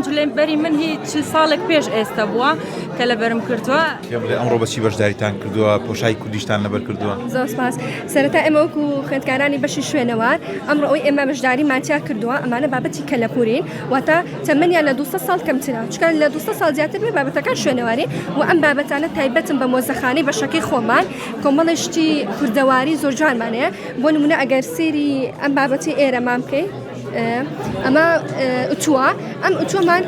جلێ بەری من هی 40 ساڵێک پێش ئێستا بووە کە لەبەرم کردووە. ئەمڕۆ بەچی بەشداریتان کردووە پۆشای کوردیشتان لەبەر کردووە؟ زۆر سپاس. سەرەتا ئێمە وەکو خوێندکارانی بەشی شوێنەوار ئەمڕۆ ئەوەی ئێمە بەشداریمانتیا کردووە ئەمانە بابەتی کەلەپورین واتە تەمەنیان لە 200 ساڵ کەمترە چکە لە 200 ساڵ زیاتر بێ بابەتەکان شوێنەواری و ئەم بابەتانە تایبەتن بە مۆزەخانەی بەشەکەی خۆمان کۆمەڵێشتی کوردەواری زۆر جوانمانەیە بۆ نمونە ئەگەر سێری ئەم بابەتی ئێرەمان بکەیت ئەمە ئوتووە ئەم ئوتووەمان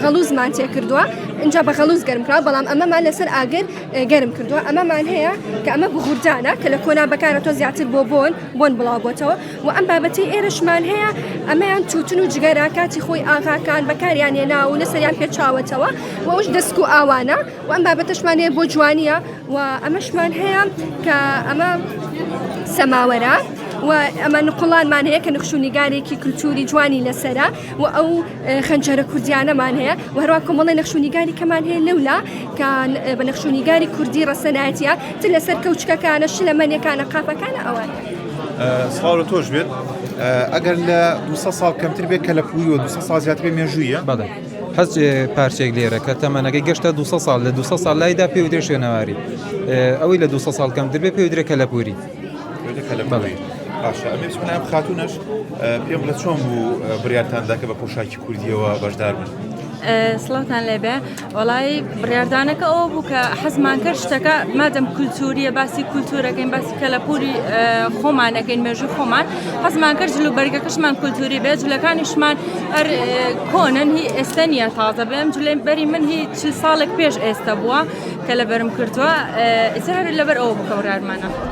غەڵوزمان تێ کردووە اینجا بە غەڵوز گەرم کراوە بەڵام ئەمەمان لەسەر ئاگر گەرم کردووە ئەمەمان هەیە کە ئەمە بغوردانە کە لە کۆنا بەکارە تۆ زیاتر بۆن بڵاو بۆتەوە و ئەم بابەتی ئێرەشمان هەیە ئەمەیان تووتن و جگەرە کاتی خۆی ئاغاکان بەکاریان هێنا و لەسەریان پێچاوەتەوە و ئەوش دەسک و ئاوانە و ئەم بابەتەشمان هەیە بۆ جوانیە و ئەمەشمان هەیە کە ئەمە سەماوەرە و ئەمە نقڵانمان هەیە کە نەخشوونیگارێکی کللتوری جوانی لەسرە و ئەو خەنجەرە کوردیانەمان هەیە و هەروە کۆمەڵی نەخشوونیگاری کەمان هەیە لەولا کە بە نەخشوونیگاری کوردی ڕەسەنایەتیە تر لەسەر کەوچکەکانە شلەمەنیەکانە قاپەکانە ئەوە. ساڵ تۆش بێت ئەگەر لە 200 ساڵ کەمتر بێت کە لە پووی و 200 ساڵ زیاتر بێ مێژوویە؟ بەڵێ هەست پارچێک لێرە کە تەمەنەکەی گەشتە 200 ساڵ لە 200 ساڵ لایدا پێودرێ شوێنەواری ئەوەی لە 200 ساڵ کەمتر بێ پێودرێ کەلەپوری. باشە ئەمێ بچمەنام خاتونەش پێم لە چۆن بوو بڕیارتاندا کە بە پۆشاکی کوردیەوە بەشدار بن؟ سڵاوتان لێبێ وەڵای بڕاردانەکە ئەوە بوو کە حەزمان کرد شتەکە مادەم کولتوریە باسی کولتورەکەین باسی کەلەپوری خۆمانەکەین مێژوو خۆمان حەزمان کرد جلو بەرگەکەشمان کولتوری بێت جلەکانیشمان هەر کۆنن هی ئێستا نیە تازە بێم جلێ بەری من هی 40 ساڵێک پێش ئێستا بووە کە لەبەرم کردووە ئێستا هەر لەبەر ئەوە بوو کە بڕیارمانە.